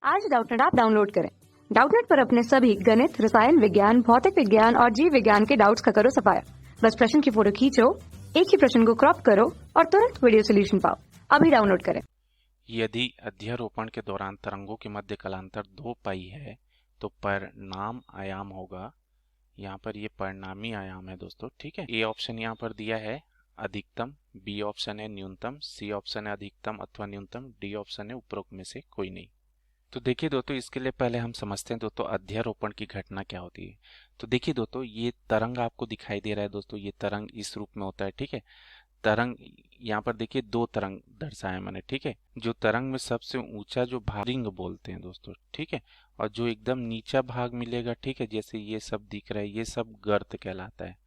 आज Doubtnut app download करें। Doubtnut पर अपने सभी गणित, रसायन विज्ञान, भौतिक विज्ञान और जीव विज्ञान के डाउट्स का करो सफाया। बस प्रश्न की फोटो खींचो, एक ही प्रश्न को क्रॉप करो और तुरंत वीडियो सोल्यूशन पाओ। अभी डाउनलोड करें। यदि अध्यारोपण के दौरान तरंगों के मध्य कलांतर 2 पाई है तो परिणाम आयाम होगा। यहाँ पर ये परिणामी आयाम है दोस्तों, ठीक है। ए ऑप्शन यहाँ पर दिया है अधिकतम, बी ऑप्शन है न्यूनतम, सी ऑप्शन है अधिकतम अथवा न्यूनतम, डी ऑप्शन है उपरोक्त में से कोई नहीं। तो देखिए दोस्तों, इसके लिए पहले हम समझते हैं दोस्तों अध्यारोपण की घटना क्या होती है। तो देखिए दोस्तों, ये तरंग आपको दिखाई दे रहा है दोस्तों, ये तरंग इस रूप में होता है, ठीक है। तरंग यहाँ पर देखिए 2 तरंग दर्शाया मैंने, ठीक है। जो तरंग में सबसे ऊंचा जो भाग रिंग बोलते हैं दोस्तों, ठीक है, और जो एकदम नीचा भाग मिलेगा, ठीक है, जैसे ये सब दिख रहा है, ये सब गर्त कहलाता है।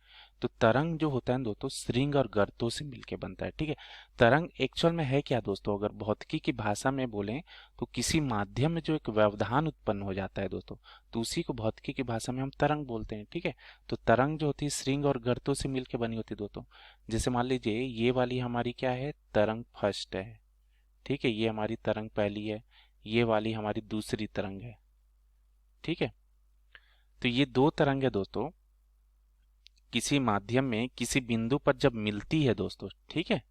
तो तरंग जो होता है दोस्तों श्रृंग और गर्तों से मिलके बनता है, ठीक है। तरंग एक्चुअल में है क्या दोस्तों, अगर भौतिकी की भाषा में बोलें तो किसी माध्यम में जो एक व्यवधान उत्पन्न हो जाता है दोस्तों, तो उसी को भौतिकी की भाषा में हम तरंग बोलते हैं, ठीक है। तो तरंग जो होती है श्रृंग और गर्तों से मिलके बनी होती है दोस्तों। जैसे मान लीजिए ये वाली हमारी क्या है, तरंग फर्स्ट है, ठीक है, ये हमारी तरंग पहली है, ये वाली हमारी दूसरी तरंग है, ठीक है। तो ये 2 तरंग है दोस्तों, किसी माध्यम में किसी बिंदु पर जब मिलती है दोस्तों, ठीक है,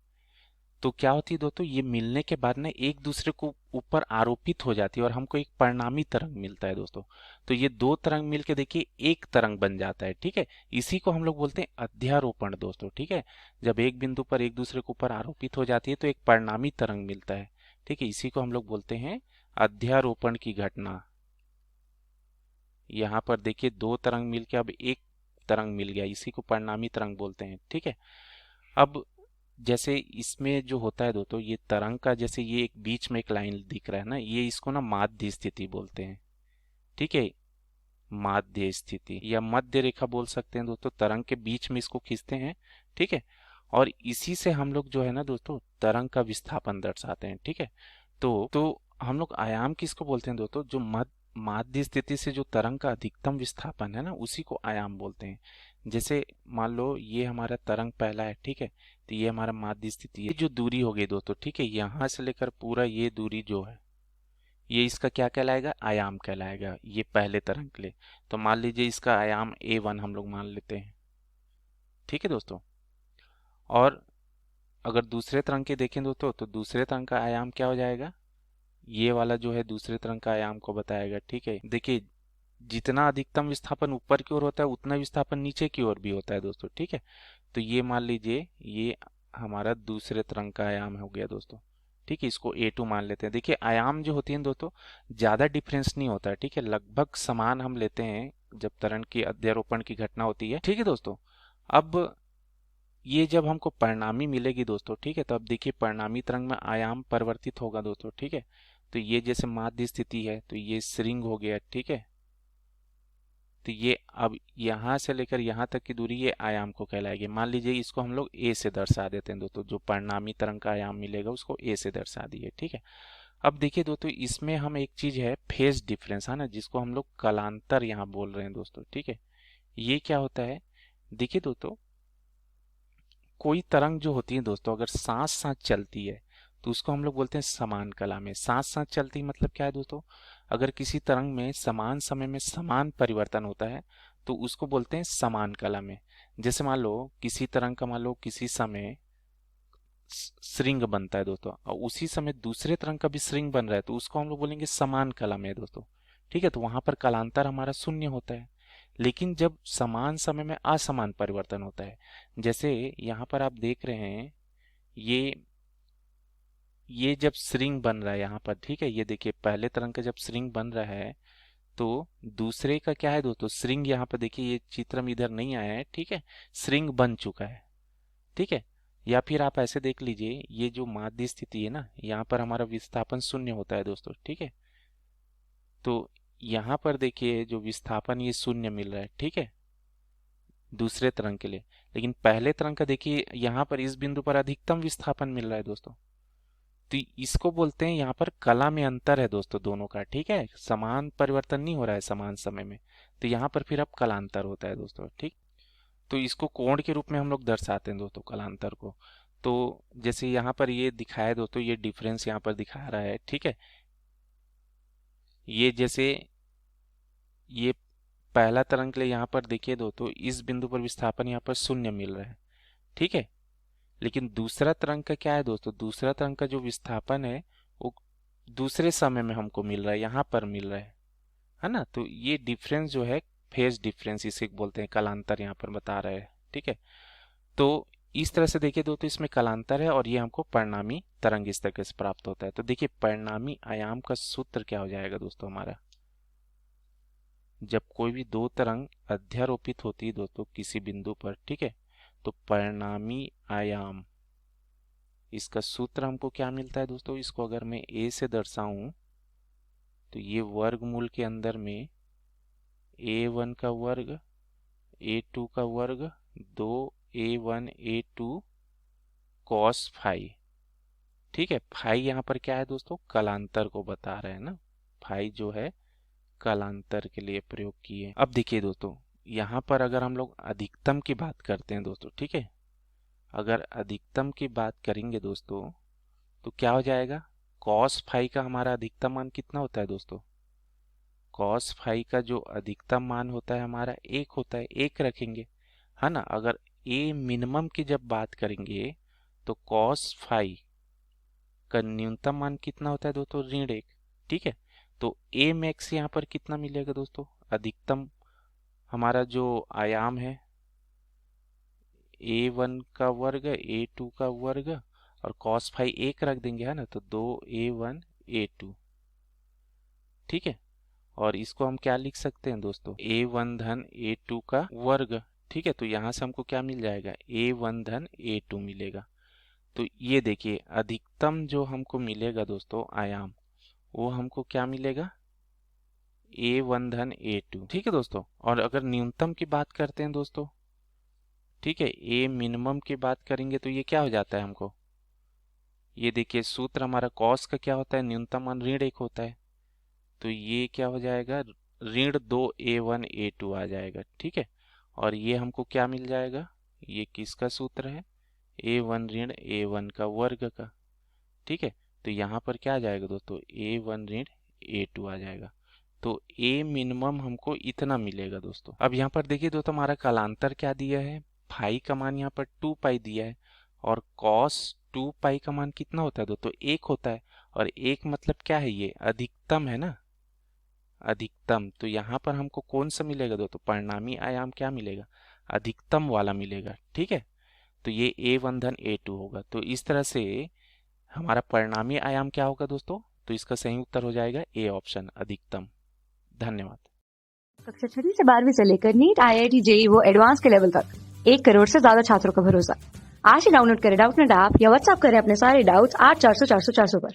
तो क्या होती है दोस्तों, ये मिलने के बाद ना एक दूसरे को ऊपर आरोपित हो जाती है और हमको एक परिणामी तरंग मिलता है दोस्तों। तो ये 2 तरंग मिलके देखिए एक तरंग बन जाता है, ठीक है। इसी को हम लोग बोलते हैं अध्यारोपण दोस्तों, ठीक है। जब एक बिंदु पर एक दूसरे के ऊपर आरोपित हो जाती है तो एक परिणामी तरंग मिलता है, ठीक है। इसी को हम लोग बोलते हैं अध्यारोपण की घटना। यहाँ पर देखिए 2 तरंग मिलके अब एक तरंग मिल गया, इसी को परिणामी तरंग बोलते हैं, ठीक है। अब जैसे इसमें जो होता है दोस्तों, ये तरंग का जैसे ये एक बीच में एक लाइन दिख रहा है ना, ये इसको ना माध्य स्थिति बोलते हैं, ठीक है। माध्य स्थिति या मध्य रेखा बोल सकते हैं दोस्तों, तरंग के बीच में इसको खींचते हैं, ठीक है। और इसी से हम लोग जो है ना दोस्तों तरंग का विस्थापन दर्शाते हैं, ठीक है। तो हम लोग आयाम किसको बोलते हैं दोस्तों, जो माध्य स्थिति से जो तरंग का अधिकतम विस्थापन है ना, उसी को आयाम बोलते हैं। जैसे मान लो ये हमारा तरंग पहला है, ठीक है, तो ये हमारा माध्य स्थिति है। ये जो दूरी हो गई दोस्तों, ठीक है, यहाँ से लेकर पूरा ये दूरी जो है, ये इसका क्या कहलाएगा, आयाम कहलाएगा, ये पहले तरंग के लिए। तो मान लीजिए इसका आयाम A1 हम लोग मान लेते हैं, ठीक है दोस्तों। और अगर दूसरे तरंग के देखें दोस्तों, तो दूसरे तरंग का आयाम क्या हो जाएगा, ये वाला जो है दूसरे तरंग का आयाम को बताएगा, ठीक है। देखिए जितना अधिकतम विस्थापन ऊपर की ओर होता है उतना विस्थापन नीचे की ओर भी होता है दोस्तों, ठीक है। तो ये मान लीजिए ये हमारा दूसरे तरंग का आयाम हो गया दोस्तों, ठीक है, इसको A2 मान लेते हैं। देखिए आयाम जो होती है दोस्तों ज़्यादा डिफरेंस नहीं होता है, ठीक है, लगभग समान हम लेते हैं जब तरंग की अध्यारोपण की घटना होती है, ठीक है दोस्तों। अब ये जब हमको परिणामी मिलेगी दोस्तों, ठीक है, तो अब देखिए परिणामी तरंग में आयाम परिवर्तित होगा दोस्तों, ठीक है। तो ये जैसे माध्य स्थिति है तो ये श्रृंग हो गया, ठीक है। तो ये अब यहाँ से लेकर यहाँ तक की दूरी ये आयाम को कहलाएगी। मान लीजिए इसको हम लोग A से दर्शा देते हैं दोस्तों, जो परिणामी तरंग का आयाम मिलेगा उसको A से दर्शा दिए, ठीक है। अब देखिए दोस्तों इसमें हम एक चीज है फेज डिफरेंस है ना, जिसको हम लोग कलांतर यहाँ बोल रहे हैं दोस्तों, ठीक है। ये क्या होता है, देखिए दोस्तों कोई तरंग जो होती है दोस्तों अगर साथ साथ चलती है तो उसको हम लोग बोलते हैं समान कला में। साथ साथ चलती मतलब क्या है दोस्तों, अगर किसी तरंग में समान समय में समान परिवर्तन होता है तो उसको बोलते हैं समान कला में। जैसे मान लो किसी तरंग का मान लो किसी समय श्रृंग बनता है दोस्तों और उसी समय दूसरे तरंग का भी श्रृंग बन रहा है तो उसको हम लोग बोलेंगे समान कला में दोस्तों, ठीक है। तो वहां पर कालांतर हमारा शून्य होता है। लेकिन जब समान समय में असमान परिवर्तन होता है, जैसे यहाँ पर आप देख रहे हैं ये जब श्रृंग बन रहा है यहाँ पर, ठीक है, ये देखिए पहले तरंग का जब श्रृंग बन रहा है तो दूसरे का क्या है दोस्तों, श्रृंग यहाँ पर देखिए ये चित्र में इधर नहीं आया है, ठीक है, श्रृंग बन चुका है, ठीक है। या फिर आप ऐसे देख लीजिए ये जो माध्य स्थिति है ना, यहाँ पर हमारा विस्थापन शून्य होता है दोस्तों, ठीक है। तो यहाँ पर देखिए जो विस्थापन ये शून्य मिल रहा है, ठीक है, दूसरे तरंग के लिए। लेकिन पहले तरंग का देखिए यहाँ पर इस बिंदु पर अधिकतम विस्थापन मिल रहा है दोस्तों। तो इसको बोलते हैं यहाँ पर कला में अंतर है दोस्तों दोनों का, ठीक है, समान परिवर्तन नहीं हो रहा है समान समय में, तो यहाँ पर फिर अब कलांतर होता है दोस्तों, ठीक। तो इसको कोण के रूप में हम लोग दर्शाते हैं दोस्तों कलांतर को। तो जैसे यहाँ पर ये दिखाया दोस्तों, ये डिफरेंस यहाँ पर दिखा रहा है, ठीक है, ये जैसे ये पहला तरंग के लिए यहाँ पर देखिए दोस्तों, इस बिंदु पर विस्थापन यहाँ पर 0 मिल रहा है, ठीक है। लेकिन दूसरा तरंग का क्या है दोस्तों, दूसरा तरंग का जो विस्थापन है वो दूसरे समय में हमको मिल रहा है, यहाँ पर मिल रहा है ना। तो ये डिफरेंस जो है फेज डिफरेंस, इसे बोलते हैं, कलांतर यहाँ पर बता रहे हैं, ठीक है। तो इस तरह से देखिए दोस्तों, इसमें कलांतर है और ये हमको परिणामी तरंग इस तरीके से प्राप्त होता है। तो देखिए परिणामी आयाम का सूत्र क्या हो जाएगा दोस्तों हमारा, जब कोई भी दो तरंग अध्यारोपित होती है दोस्तों किसी बिंदु पर, ठीक है, तो परिणामी आयाम, इसका सूत्र हमको क्या मिलता है दोस्तों, इसको अगर मैं a से दर्शाऊं तो ये वर्गमूल के अंदर में a1 का वर्ग a2 का वर्ग 2a1 a2 cos फाई, ठीक है। फाई यहाँ पर क्या है दोस्तों, कलांतर को बता रहे हैं ना, फाई जो है कलांतर के लिए प्रयोग किए। अब देखिए दोस्तों, यहाँ पर अगर हम लोग अधिकतम की बात करते हैं दोस्तों, ठीक है, अगर अधिकतम की बात करेंगे दोस्तों तो क्या हो जाएगा, cos फाई का हमारा अधिकतम मान कितना होता है दोस्तों, cos फाई का जो अधिकतम मान होता है हमारा 1 होता है, 1 रखेंगे, है ना। अगर a मिनिमम की जब बात करेंगे तो cos फाई का न्यूनतम मान कितना होता है दोस्तों, ऋण 1, ठीक है। तो a मैक्स यहाँ पर कितना मिलेगा दोस्तों, अधिकतम हमारा जो आयाम है a1 का वर्ग a2 का वर्ग और cos फाई 1 रख देंगे, है ना, तो 2a1 a2, ठीक है। और इसको हम क्या लिख सकते हैं दोस्तों, a1 धन a2 का वर्ग, ठीक है। तो यहाँ से हमको क्या मिल जाएगा, a1 धन a2 मिलेगा। तो ये देखिए अधिकतम जो हमको मिलेगा दोस्तों आयाम, वो हमको क्या मिलेगा, a1 धन a2, ठीक है दोस्तों। और अगर न्यूनतम की बात करते हैं दोस्तों, ठीक है, a मिनिमम की बात करेंगे तो ये क्या हो जाता है हमको, ये देखिए सूत्र हमारा cos का क्या होता है, न्यूनतम मान ऋण 1 होता है, तो ये क्या हो जाएगा, ऋण 2a1 a2 आ जाएगा, ठीक है। और ये हमको क्या मिल जाएगा, ये किसका सूत्र है, a1 ऋण a1 का वर्ग का, ठीक है। तो यहाँ पर क्या आ जाएगा दोस्तों, a1 ऋण a2 आ जाएगा। तो a मिनिमम हमको इतना मिलेगा दोस्तों। अब यहाँ पर देखिए दोस्तों, हमारा कालांतर क्या दिया है, फाई का मान यहाँ पर 2 पाई दिया है और cos 2 पाई का मान कितना होता है दोस्तों, 1 होता है। और 1 मतलब क्या है, ये अधिकतम है ना, अधिकतम। तो यहाँ पर हमको कौन सा मिलेगा दोस्तों, परिणामी आयाम क्या मिलेगा, अधिकतम वाला मिलेगा, ठीक है। तो ये a1 धन a2 होगा। तो इस तरह से हमारा परिणामी आयाम क्या होगा दोस्तों, तो इसका सही उत्तर हो जाएगा ए ऑप्शन, अधिकतम। धन्यवाद। कक्षा 6वीं से 12वीं से लेकर नीट, IIT, JEE वो एडवांस के लेवल तक 1 करोड़ से ज्यादा छात्रों का भरोसा। आज ही डाउनलोड करें डाउटनेट ऐप या व्हाट्सएप करें अपने सारे डाउट्स 8400 400 400 पर।